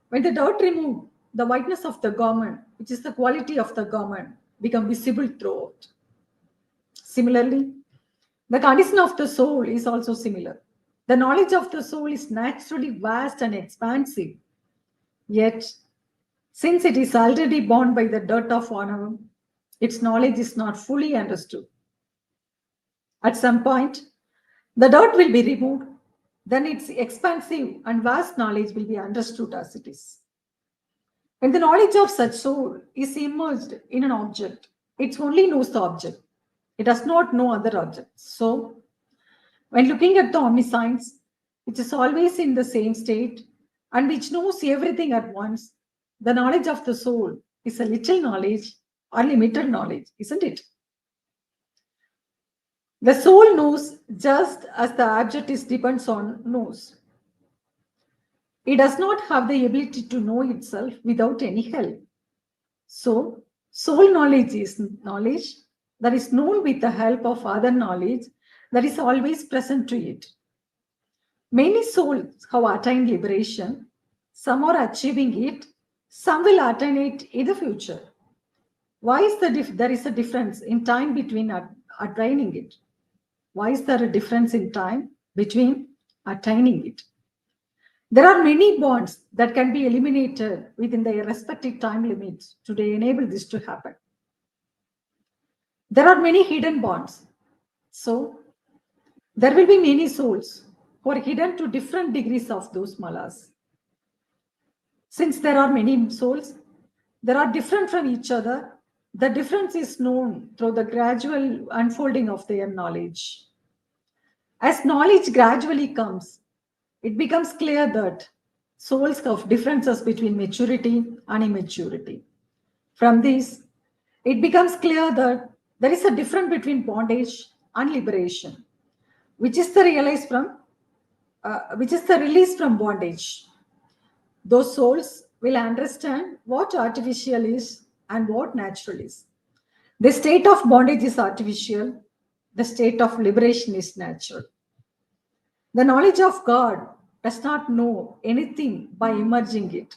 When the dirt removed, the whiteness of the garment, which is the quality of the garment, become visible throughout. Similarly, the condition of the soul is also similar. The knowledge of the soul is naturally vast and expansive, yet, since it is already bound by the dirt of honor, its knowledge is not fully understood. At some point, the dirt will be removed, then its expansive and vast knowledge will be understood as it is. When the knowledge of such soul is immersed in an object, it only knows the object. It does not know other objects. So, when looking at the omniscience, which is always in the same state and which knows everything at once, the knowledge of the soul is a little knowledge or limited knowledge, isn't it? The soul knows just as the object is depends on knows. It does not have the ability to know itself without any help. So, soul knowledge is knowledge that is known with the help of other knowledge that is always present to it. Many souls have attained liberation, some are achieving it, some will attain it in the future. Why is there is a difference in time between attaining it? Why is there a difference in time between attaining it? There are many bonds that can be eliminated within their respective time limits to enable this to happen. There are many hidden bonds. So, there will be many souls who are hidden to different degrees of those malas. Since there are many souls, they are different from each other. The difference is known through the gradual unfolding of their knowledge. As knowledge gradually comes, it becomes clear that souls have differences between maturity and immaturity. From this, it becomes clear that there is a difference between bondage and liberation, which is the release from bondage. Those souls will understand what artificial is and what natural is. The state of bondage is artificial, the state of liberation is natural. The knowledge of God does not know anything by emerging it.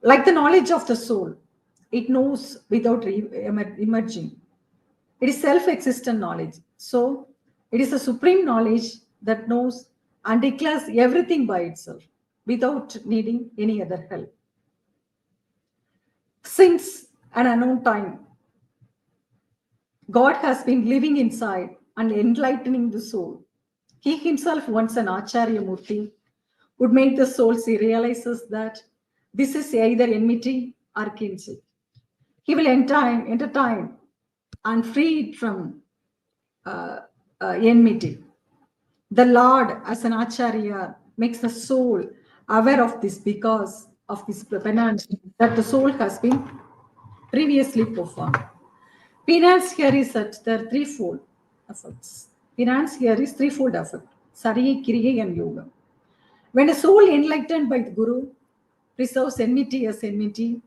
Like the knowledge of the soul, it knows without emerging. It is self existent knowledge. So, it is a supreme knowledge that knows and declares everything by itself without needing any other help. Since an unknown time, God has been living inside and enlightening the soul. He himself, once an Acharya Murti, would make the soul see realizes that this is either enmity or kinship. He will entertain and free it from uh, enmity. The Lord, as an Acharya, makes the soul aware of this because of this penance that the soul has been previously performed. Penance here is at the threefold efforts. Penance here is threefold effort: Sariya, Kriya, and Yoga. When a soul enlightened by the Guru preserves enmity as enmity,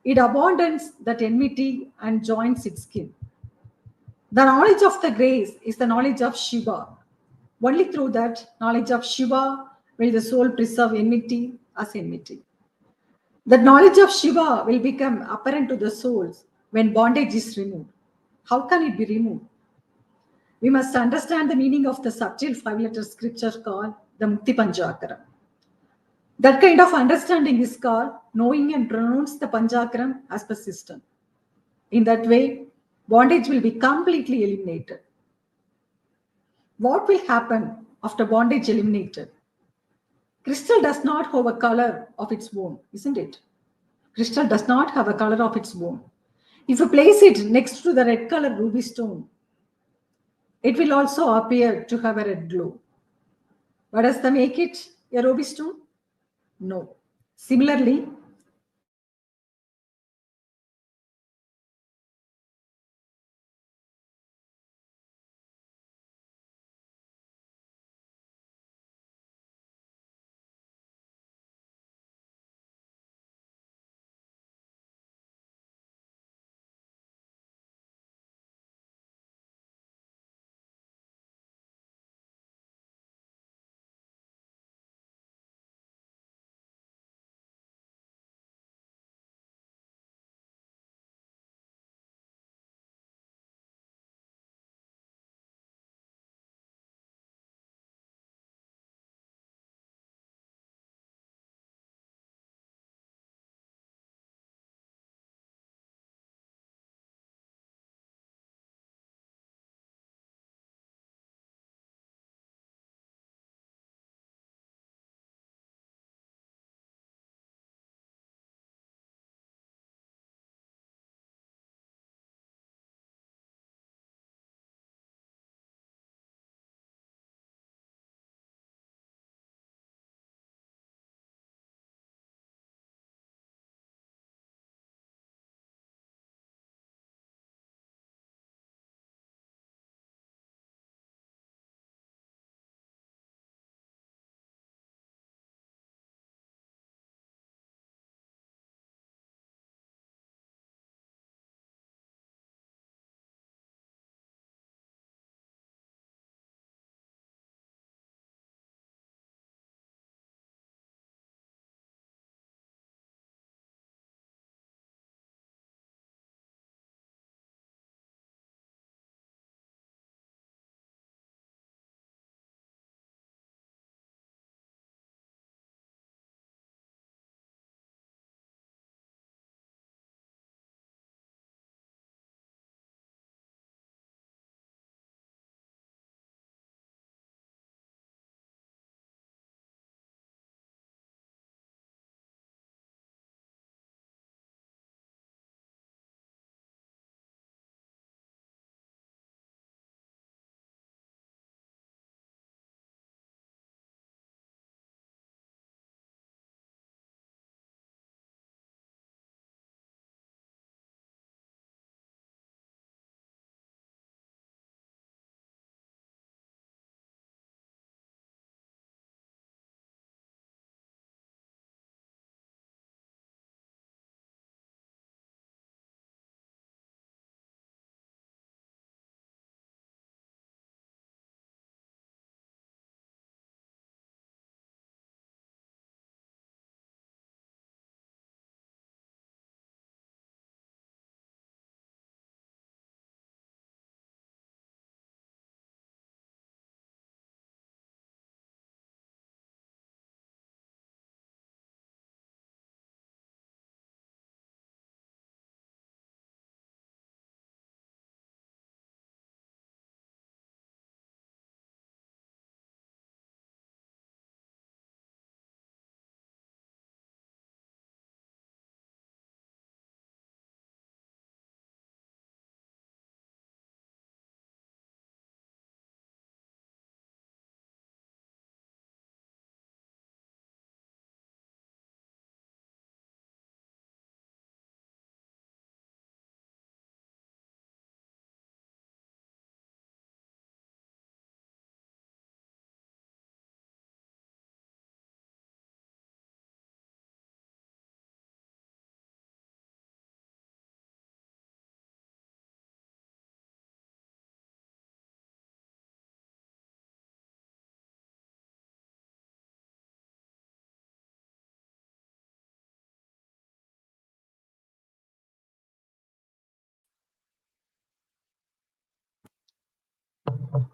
it abandons that enmity and joins its skin. The knowledge of the grace is the knowledge of Shiva. Only through that knowledge of Shiva will the soul preserve enmity as enmity. The knowledge of Shiva will become apparent to the souls when bondage is removed. How can it be removed? We must understand the meaning of the subtle five-letter scripture called the Mukti Panchakara. That kind of understanding is called knowing and pronounce the Panchakaram as per system. In that way, bondage will be completely eliminated. What will happen after bondage eliminated? Crystal does not have a color of its own, isn't it? Crystal does not have a color of its own. If you place it next to the red color ruby stone, it will also appear to have a red glow. What does that make it a ruby stone? No. Similarly,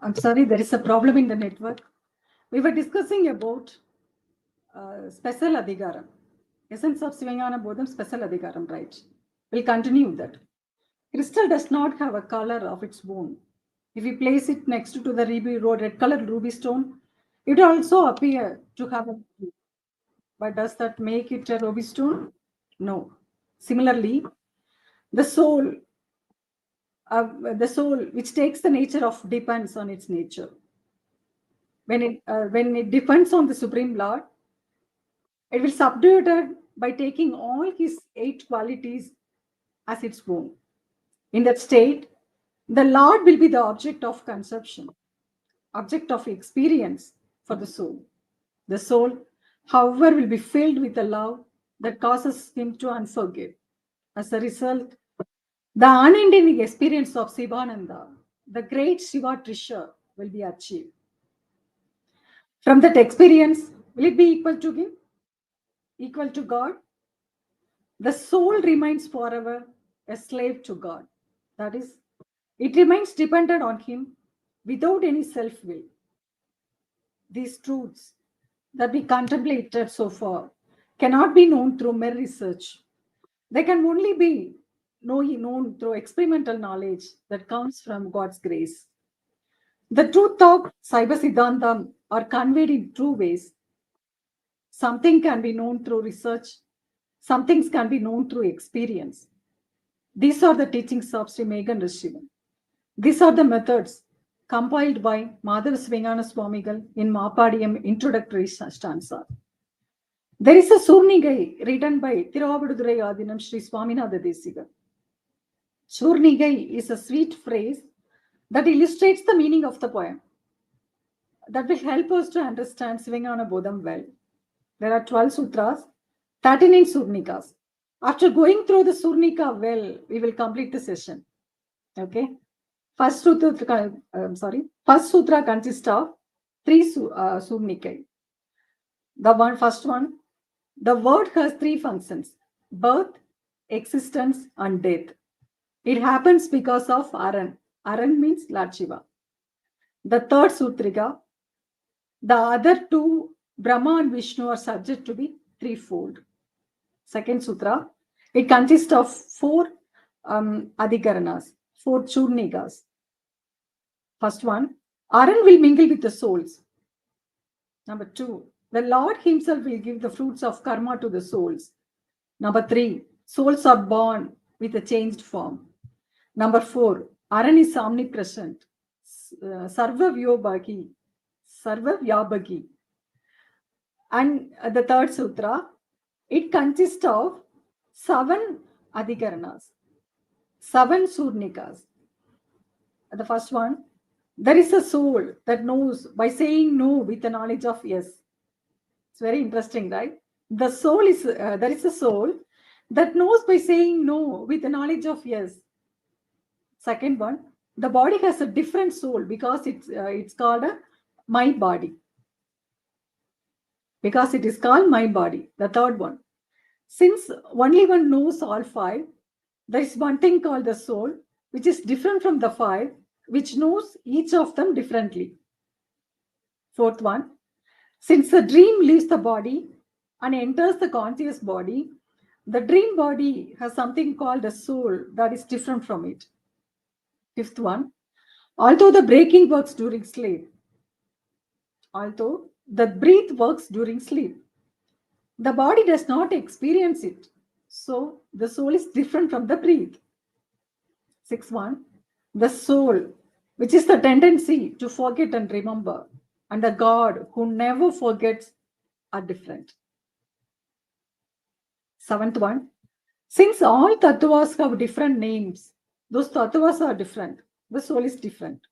I'm sorry, there is a problem in the network. We were discussing about special adhikaram, essence of Sivajnana Botham, special adhikaram, right? We'll continue that. Crystal does not have a color of its own. If we place it next to the red color ruby stone, it also appear to have a. But does that make it a ruby stone? No. Similarly, the soul, which takes the nature of depends on its nature. When it depends on the Supreme Lord, it will subdue it by taking all his 8 qualities as its own. In that state, the Lord will be the object of conception, object of experience for the soul. The soul, however, will be filled with a love that causes him to unforgive. As a result, the unending experience of Sivananda, the great Shiva treasure, will be achieved. From that experience, will it be equal to him? Equal to God? The soul remains forever a slave to God. That is, it remains dependent on him without any self-will. These truths that we contemplated so far cannot be known through mere research. They can only be known through experimental knowledge that comes from God's grace. The truth of Saiva Siddhanda are conveyed in two ways. Something can be known through research, some things can be known through experience. These are the teachings of Sri Meykanda Sivam. These are the methods compiled by Madhava Sivajnana Swamigal in Maapadiyam introductory stanza. There is a Surnigai written by Thiruaavaduthirai Aatheenam Sri Swaminatha Desiga. Surnigai is a sweet phrase that illustrates the meaning of the poem that will help us to understand Sivajnana Botham well. There are 12 sutras, 39 surnikas. After going through the surnika well, we will complete the session. Okay. First sutra consists of 3 surnikai. First one, the word has 3 functions: birth, existence, and death. It happens because of Aran. Aran means Lord Shiva. The third sutrika, the other 2, Brahma and Vishnu, are subject to be threefold. Second sutra, it consists of 4 adhikaranas, 4 churnikas. First one, Aran will mingle with the souls. Number 2, the Lord himself will give the fruits of karma to the souls. Number 3, souls are born with a changed form. Number 4, Aran is omnipresent. Sarva Vyabhagi. And the third sutra, it consists of 7 adhikaranas, 7 surnikas. The first one, there is a soul that knows by saying no with the knowledge of yes. It's very interesting, right? The soul is, there is a soul that knows by saying no with the knowledge of yes. Second one, the body has a different soul because it's called my body. Because it is called my body. The third one, since only one knows all 5, there is one thing called the soul, which is different from the 5, which knows each of them differently. Fourth one, since the dream leaves the body and enters the conscious body, the dream body has something called a soul that is different from it. Fifth one, although the breathing works during sleep, the body does not experience it. So the soul is different from the breath. Sixth one, the soul, which is the tendency to forget and remember, and the God who never forgets, are different. Seventh one, since all tattvas have different names, those tattvas are different. The soul is different.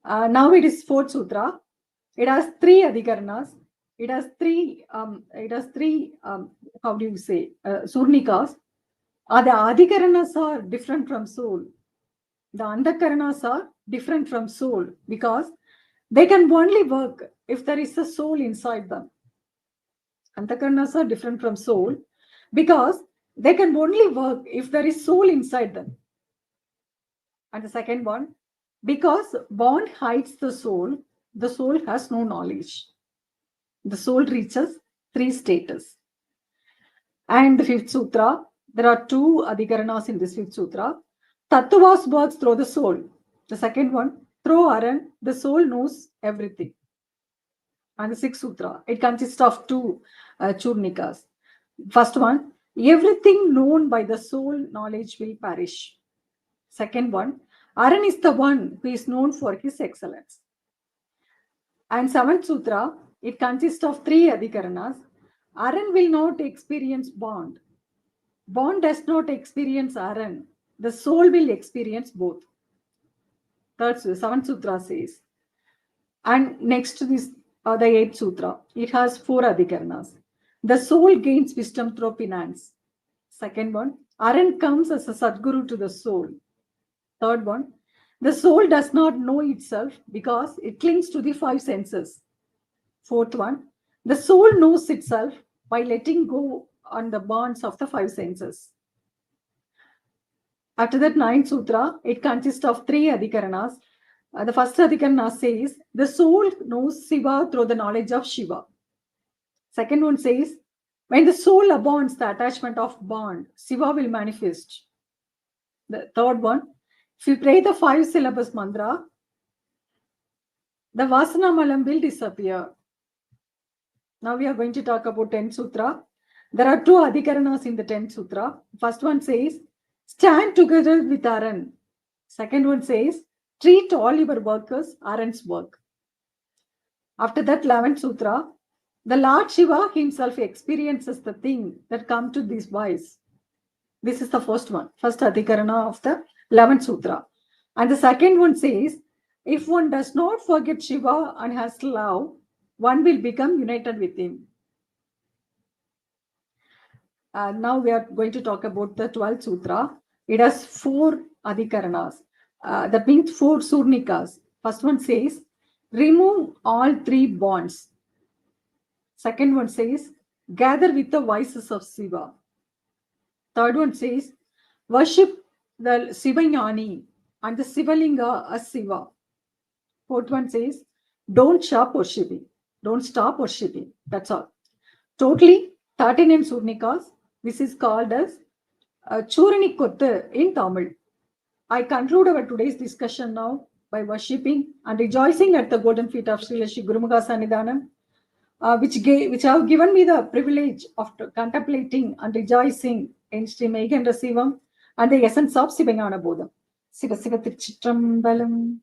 Now it is 4th sutra. It has 3 adhikaranas. It has three surnikas. The adhikaranas are different from soul. The andhakaranas are different from soul because they can only work if there is a soul inside them. Andhakaranas are different from soul because they can only work if there is soul inside them. And the second one, Because bond hides the soul has no knowledge. The soul reaches 3 status. And the 5th sutra, there are 2 adhikaranas in this 5th sutra. Tattvas works through the soul. The second one, through Aran, the soul knows everything. And the 6th sutra, it consists of 2 churnikas. First one, everything known by the soul knowledge will perish. Second one, Aran is the one who is known for his excellence. And 7th sutra, it consists of 3 adhikaranas. Aran will not experience bond. Bond does not experience Aran. The soul will experience both. 7th sutra says. And next to this, the 8th sutra, it has 4 adhikaranas. The soul gains wisdom through penance. Second one, Aran comes as a Sadguru to the soul. Third one, the soul does not know itself because it clings to the 5 senses. Fourth one, the soul knows itself by letting go on the bonds of the 5 senses. After that, 9th sutra, it consists of 3 adhikaranas. The first adhikarana says, the soul knows Siva through the knowledge of Shiva. Second one says, when the soul abandons the attachment of bond, Siva will manifest. The third one, if you pray the 5 syllabus mantra, the Vasana Malam will disappear. Now we are going to talk about 10th sutra. There are 2 adhikaranas in the 10th sutra. First one says, stand together with Aran. Second one says, treat all your workers Aran's work. After that, 11th sutra, the Lord Shiva himself experiences the thing that come to this wise. This is the first one, first adhikarana of the 11th sutra. And the second one says, if one does not forget Shiva and has love, one will become united with him. Now we are going to talk about the 12th sutra. It has 4 adhikaranas. That means 4 surnikas. First one says, remove all 3 bonds. Second one says, gather with the voices of Siva. Third one says, worship the Sivajnana and the Sivalinga as Siva. Fourth one says, don't stop worshiping. Don't stop worshiping. That's all. Totally 39 surnikas. This is called as Churanikottu in Tamil. I conclude our today's discussion now by worshipping and rejoicing at the golden feet of Sri Guru Maha Sannidhanam, which have given me the privilege of contemplating and rejoicing in Sri Meikanda Sivam and the essence of Sivajnana Botham. Siva Siva Thiruchitrambalam.